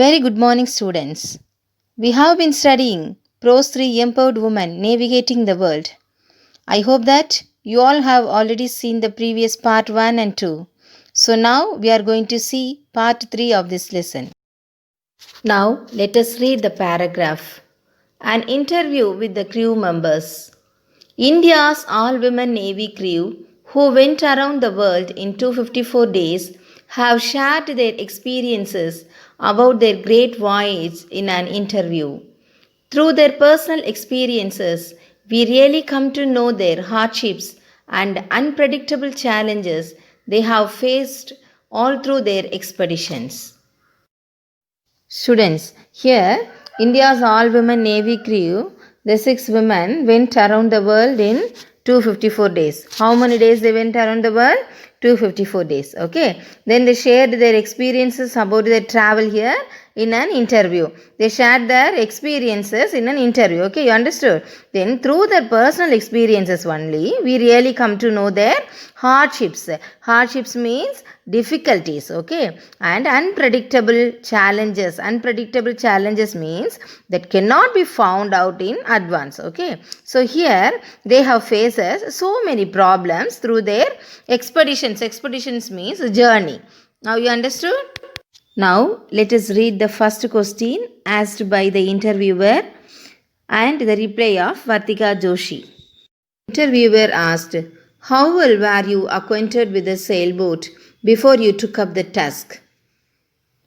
Very good morning, students. We have been studying Prose 3 Empowered Women Navigating the World. I hope that you all have already seen the previous part 1 and 2. So now we are going to see part 3 of this lesson. Now let us read the paragraph. An interview with the crew members. India's all women Navy crew, who went around the world in 254 days, have shared their experiences about their great voyage in an interview. Through their personal experiences, we really come to know their hardships and unpredictable challenges they have faced all through their expeditions. Students, here India's all women Navy crew, the 6 women went around the world in 254 days. How many days they went around the world? 254 days. Okay. Then they shared their experiences about their travel here in an interview. They shared their experiences in an interview. Okay, you understood? Then through their personal experiences only, we really come to know their hardships. Hardships means difficulties, okay, and unpredictable challenges. Unpredictable challenges means that cannot be found out in advance, okay. So here they have faces so many problems through their expeditions. Expeditions means journey. Now you understood? Now let us read the first question asked by the interviewer and the reply of Vartika Joshi. Interviewer asked, "How well were you acquainted with the sailboat before you took up the task?"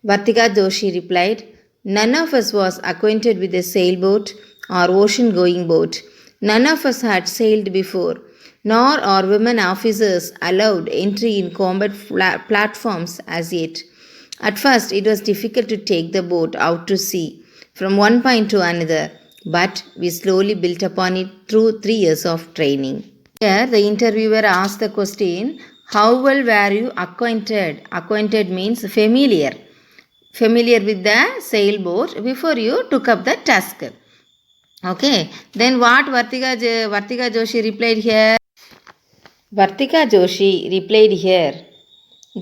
Vartika Joshi replied, "None of us was acquainted with a sailboat or ocean-going boat. None of us had sailed before, nor are women officers allowed entry in combat platforms as yet. At first, it was difficult to take the boat out to sea from one point to another, but we slowly built upon it through 3 years of training." Here, the interviewer asked the question, "How well were you acquainted?" Acquainted means familiar. Familiar with the sailboat before you took up the task. Okay. Then what Vartika Joshi replied here? Vartika Joshi replied here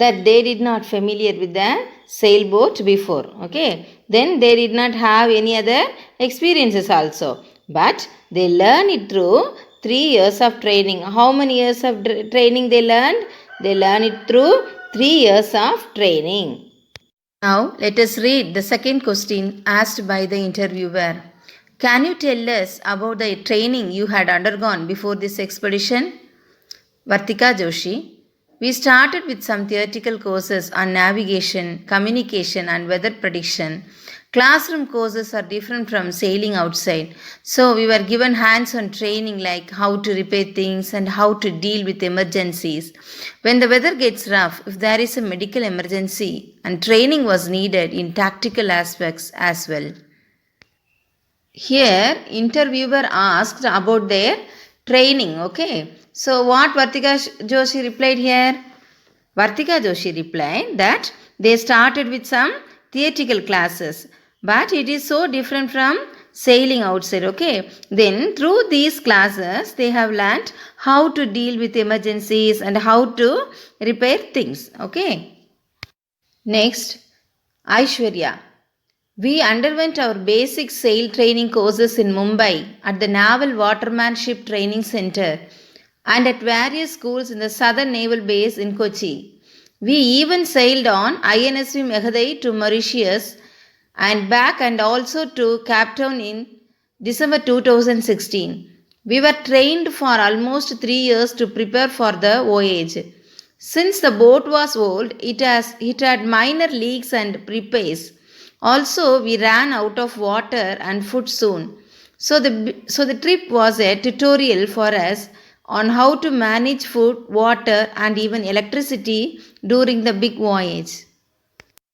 that they did not familiar with the sailboat before. Okay. Then they did not have any other experiences also. But they learn it through 3 years of training. How many years of training they learned? They learn it through 3 years of training. Now let us read the second question asked by the interviewer. Can you tell us about the training you had undergone before this expedition? Vartika Joshi. We started with some theoretical courses on navigation, communication, and weather prediction. Classroom courses are different from sailing outside. So we were given hands-on training like how to repair things and how to deal with emergencies. When the weather gets rough, if there is a medical emergency, and training was needed in tactical aspects as well. Here, interviewer asked about their training, okay. So what Vartika Joshi replied here? Vartika Joshi replied that they started with some theoretical classes, but it is so different from sailing outside, okay. Then through these classes, they have learnt how to deal with emergencies and how to repair things, okay. Next, Aishwarya. We underwent our basic sail training courses in Mumbai at the Naval Watermanship Training Center and at various schools in the Southern Naval Base in Kochi. We even sailed on INSV Meghadai to Mauritius and back and also to Cape Town in December 2016. We were trained for almost 3 years to prepare for the voyage. Since the boat was old, it had minor leaks and repairs. Also, we ran out of water and food soon. So the trip was a tutorial for us on how to manage food, water, and even electricity during the big voyage.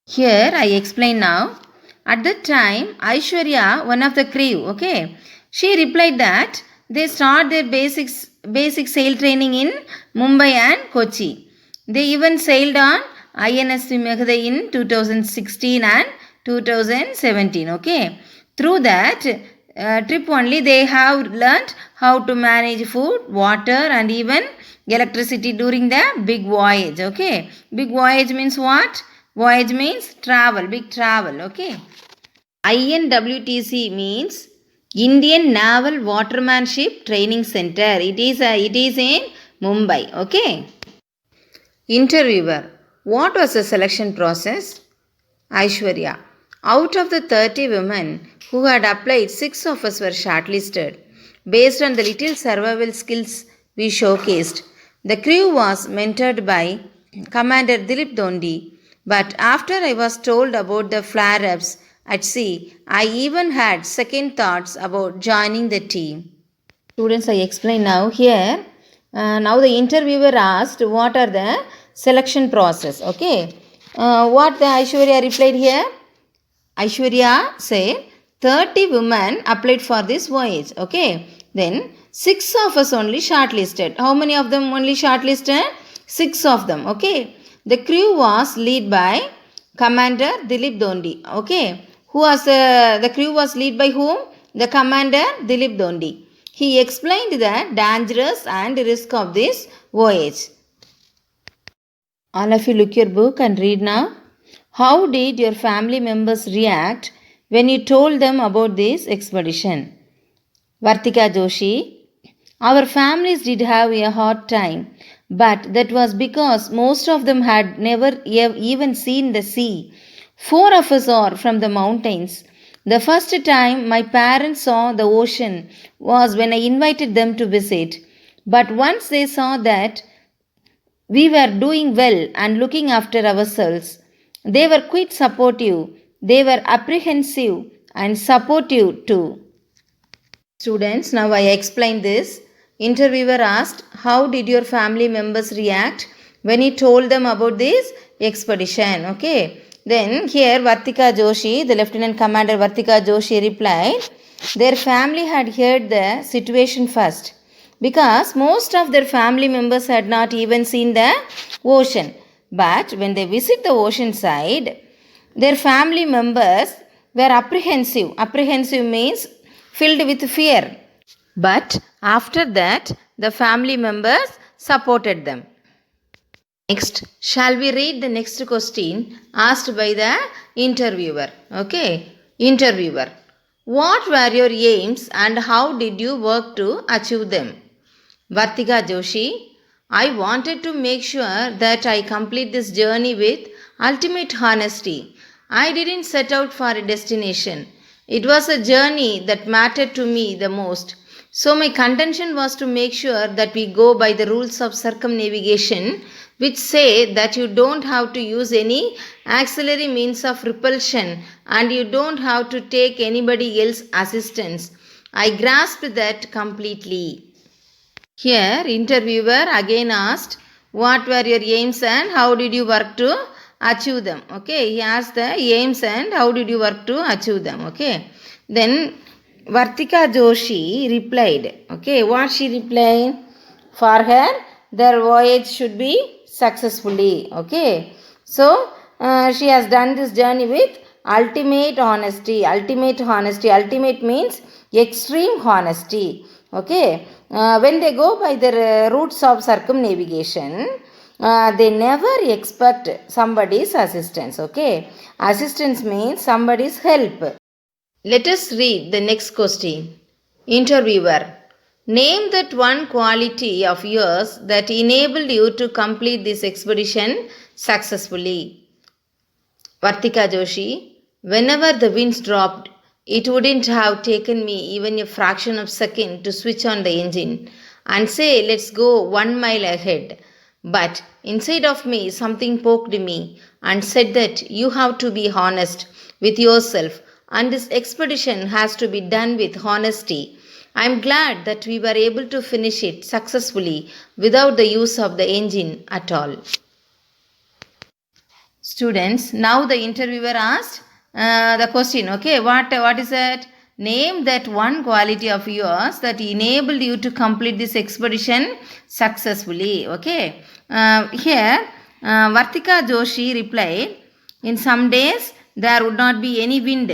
Here I explain now. At that time, Aishwarya, one of the crew, okay, she replied that they start their basic sail training in Mumbai and Kochi. They even sailed on INSV Meghadai in 2016 and 2017, okay. Through that trip only they have learnt how to manage food, water, and even electricity during the big voyage, okay. Big voyage means what? Voyage means travel, big travel, okay. INWTC means Indian Naval Watermanship Training Center. It is in Mumbai, okay. Interviewer. What was the selection process? Aishwarya. Out of the 30 women who had applied, 6 of us were shortlisted. Based on the little survival skills we showcased, the crew was mentored by Commander Dilip Dondi. But after I was told about the flare ups at sea, I even had second thoughts about joining the team. Students, I explain now here. Now the interviewer asked what are the selection process. Okay. What the Aishwarya replied here? Aishwarya said 30 women applied for this voyage. Okay. Then 6 of us only shortlisted. How many of them only shortlisted? 6 of them. Okay. The crew was led by Commander Dilip Dondi. Okay. Who was the crew was led by whom? The Commander Dilip Dondi. He explained the dangers and risk of this voyage. All of you look your book and read now. How did your family members react when you told them about this expedition? Vartika Joshi. Our families did have a hard time, but that was because most of them had never even seen the sea. 4 of us are from the mountains. The first time my parents saw the ocean was when I invited them to visit. But once they saw that we were doing well and looking after ourselves, they were quite supportive. They were apprehensive and supportive too. Students, now I explain this. Interviewer asked, how did your family members react when you told them about this expedition? Okay. Then here Vartika Joshi, the Lieutenant Commander Vartika Joshi replied, their family had heard the situation first because most of their family members had not even seen the ocean. But when they visit the ocean side, their family members were apprehensive. Apprehensive means filled with fear. But after that, the family members supported them. Next, shall we read the next question asked by the interviewer? Okay, interviewer. What were your aims and how did you work to achieve them? Vartika Joshi. I wanted to make sure that I complete this journey with ultimate honesty. I didn't set out for a destination. It was a journey that mattered to me the most. So my contention was to make sure that we go by the rules of circumnavigation, which say that you don't have to use any auxiliary means of repulsion and you don't have to take anybody else's assistance. I grasped that completely. Here, interviewer again asked, what were your aims and how did you work to achieve them? Okay, he asked the aims and how did you work to achieve them? Okay, then Vartika Joshi replied. Okay, what she replied? For her, their voyage should be successfully. Okay, so she has done this journey with ultimate honesty. Ultimate honesty. Ultimate means extreme honesty. Okay, when they go by the routes of circumnavigation, they never expect somebody's assistance. Okay, assistance means somebody's help. Let us read the next question. Interviewer. Name that one quality of yours that enabled you to complete this expedition successfully. Vartika Joshi. Whenever the winds dropped, it wouldn't have taken me even a fraction of a second to switch on the engine and say, let's go 1 mile ahead. But inside of me, something poked me and said that you have to be honest with yourself and this expedition has to be done with honesty. I am glad that we were able to finish it successfully without the use of the engine at all. Students, now the interviewer asked the question. Okay, what is that? Name that one quality of yours that enabled you to complete this expedition successfully. Okay, here Vartika Joshi replied, in some days there would not be any wind.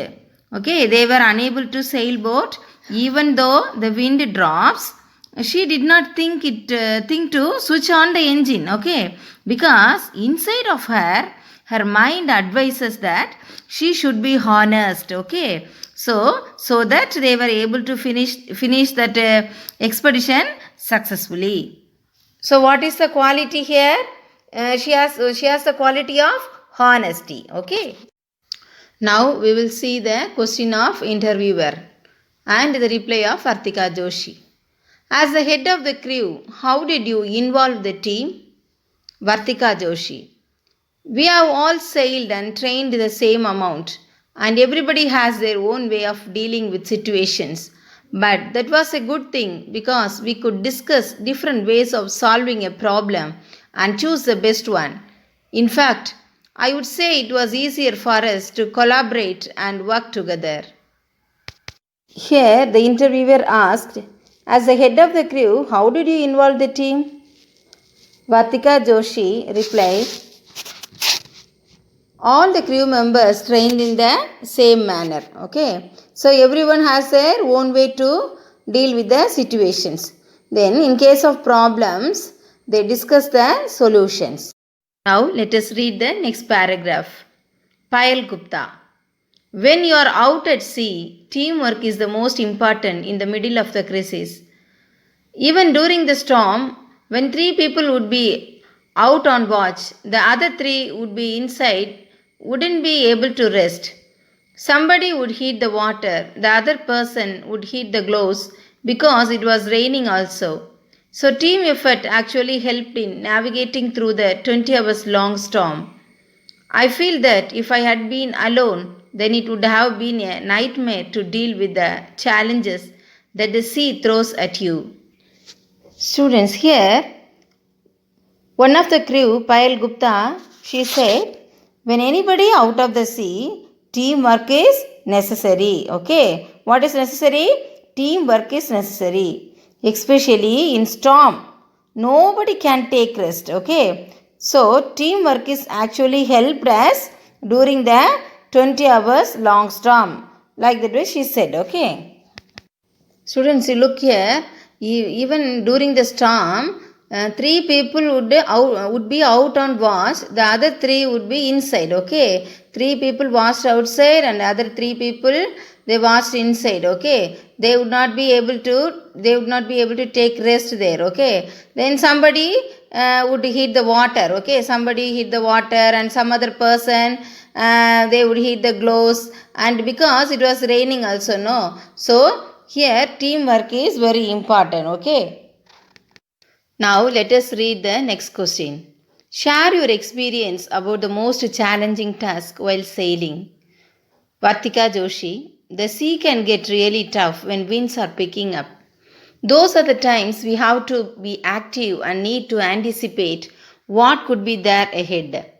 Okay, they were unable to sail boat even though the wind drops. She did not think to switch on the engine. Okay, because inside of her her mind advises that she should be honest. Okay, so that they were able to finish that expedition successfully. So what is the quality here? She has the quality of honesty. Okay. Now we will see the question of interviewer and the reply of Vartika Joshi. As the head of the crew, how did you involve the team? Vartika Joshi. We have all sailed and trained the same amount, and everybody has their own way of dealing with situations. But that was a good thing because we could discuss different ways of solving a problem and choose the best one. In fact, I would say it was easier for us to collaborate and work together. Here, the interviewer asked, as the head of the crew, how did you involve the team? Vartika Joshi replied, all the crew members trained in the same manner. Okay, so everyone has their own way to deal with the situations. Then, in case of problems, they discuss the solutions. Now, let us read the next paragraph. Payal Gupta. When you are out at sea, teamwork is the most important in the middle of the crisis. Even during the storm, when 3 people would be out on watch, the other 3 would be inside, wouldn't be able to rest. Somebody would heat the water, the other person would heat the gloves because it was raining also. So, team effort actually helped in navigating through the 20 hours long storm. I feel that if I had been alone, then it would have been a nightmare to deal with the challenges that the sea throws at you. Students, here, one of the crew, Payal Gupta, she said, when anybody out of the sea, teamwork is necessary. Okay, what is necessary? Teamwork is necessary, especially in storm. Nobody can take rest. Okay, so teamwork is actually helped us during the 20 hours long storm. Like that way she said. Okay. Students, you look here, even during the storm, 3 people would be out on watch, the other 3 would be inside. Okay, 3 people watched outside and the other 3 people they watched inside. Okay, they would not be able to take rest there. Okay, then somebody would heat the water. Okay, somebody heat the water and some other person they would heat the gloves, and because it was raining also, no, so here teamwork is very important. Okay. Now let us read the next question. Share your experience about the most challenging task while sailing. Vartika Joshi. The sea can get really tough when winds are picking up. Those are the times we have to be active and need to anticipate what could be there ahead.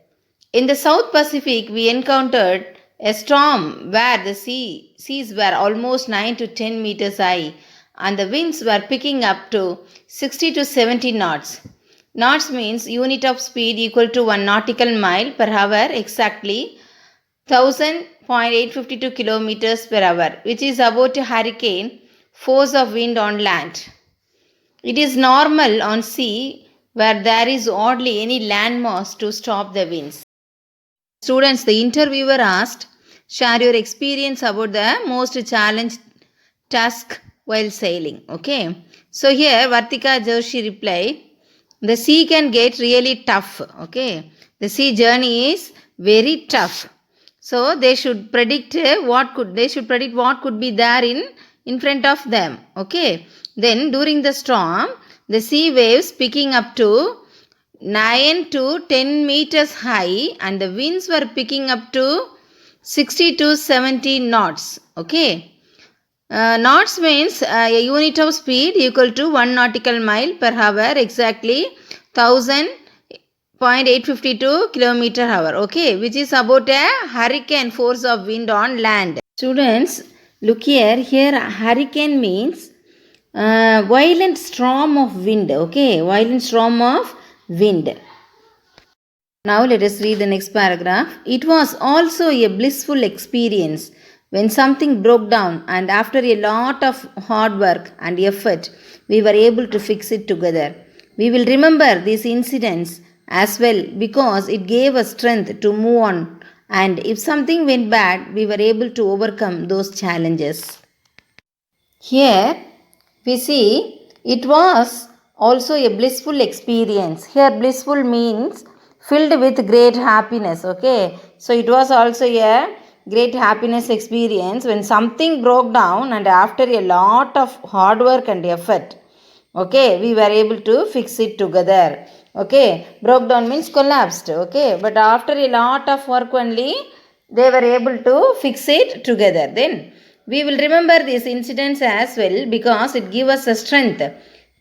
In the South Pacific, we encountered a storm where the seas were almost 9 to 10 meters high and the winds were picking up to 60 to 70 knots. Knots means unit of speed equal to 1 nautical mile per hour, exactly 1000.852 kilometers per hour, which is about a hurricane force of wind on land. It is normal on sea where there is hardly any landmass to stop the winds. Students, the interviewer asked, share your experience about the most challenged task while sailing. Okay. So here Vartika Joshi replied, the sea can get really tough. Okay. The sea journey is very tough. So they should predict what could be there in front of them. Okay. Then during the storm, the sea waves picking up to 9 to 10 meters high and the winds were picking up to 60 to 70 knots. Okay. Knots means a unit of speed equal to 1 nautical mile per hour, exactly 1000.852 kilometer hour. Okay, which is about a hurricane force of wind on land. Students, look here. Here hurricane means violent storm of wind. Okay, violent storm of wind. Now let us read the next paragraph. It was also a blissful experience when something broke down and after a lot of hard work and effort, we were able to fix it together. We will remember these incidents as well because it gave us strength to move on. And if something went bad, we were able to overcome those challenges. Here we see it was also a blissful experience. Here, blissful means filled with great happiness. Okay, so it was also a great happiness experience when something broke down, and after a lot of hard work and effort, okay, we were able to fix it together. Okay, broke down means collapsed. Okay, but after a lot of work only, they were able to fix it together. Then we will remember these incidents as well because it gives us a strength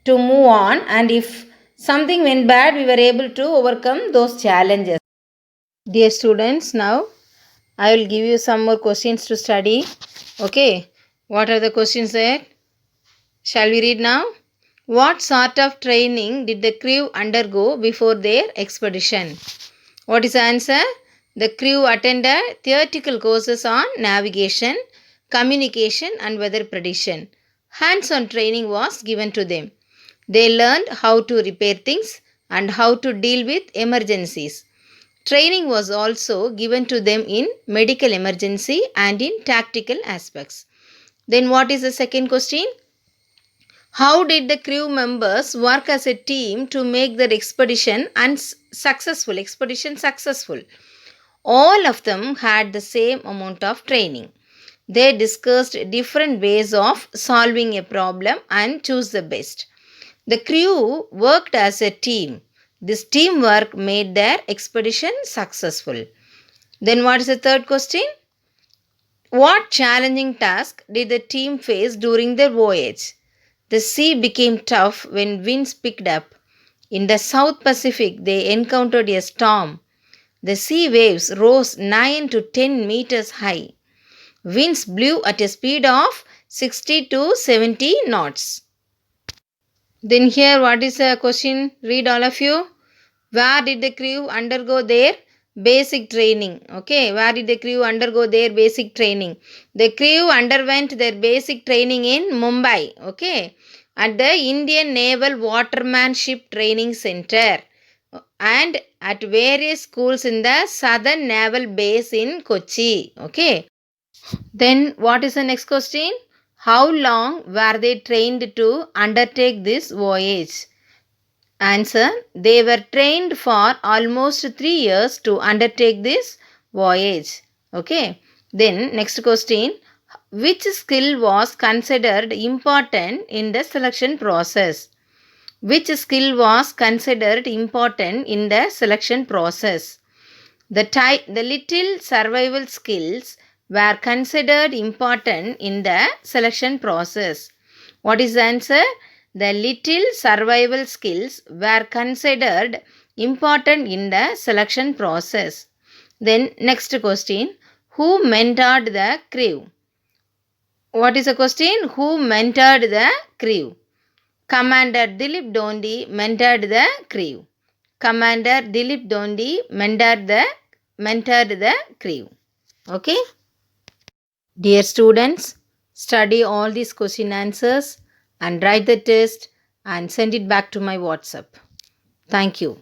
to move on, and if something went bad, we were able to overcome those challenges. Dear students, now I will give you some more questions to study. Okay, what are the questions there? Shall we read now? What sort of training did the crew undergo before their expedition? What is the answer? The crew attended theoretical courses on navigation, communication, and weather prediction. Hands on training was given to them. They learned how to repair things and how to deal with emergencies. Training was also given to them in medical emergency and in tactical aspects. Then, what is the second question? How did the crew members work as a team to make their expedition successful? All of them had the same amount of training. They discussed different ways of solving a problem and chose the best. The crew worked as a team. This teamwork made their expedition successful. Then, what is the third question? What challenging task did the team face during their voyage? The sea became tough when winds picked up. In the South Pacific, they encountered a storm. The sea waves rose 9 to 10 meters high. Winds blew at a speed of 60 to 70 knots. Then here, what is the question? Read all of you. Where did the crew undergo their basic training? Okay, where did the crew undergo their basic training? The crew underwent their basic training in Mumbai, okay, at the Indian Naval Watermanship Training Center and at various schools in the Southern Naval Base in Kochi, okay. Then what is the next question? How long were they trained to undertake this voyage? Answer: they were trained for almost 3 years to undertake this voyage. Okay. Then next question: which skill was considered important in the selection process? Which skill was considered important in the selection process? The little survival skills were considered important in the selection process. What is the answer? The little survival skills were considered important in the selection process. Then, next question: who mentored the crew? What is the question? Who mentored the crew? Commander Dilip Dondi mentored the crew. Commander Dilip Dondi mentored the crew. Okay? Dear students, study all these question answers and write the test and send it back to my WhatsApp. Thank you.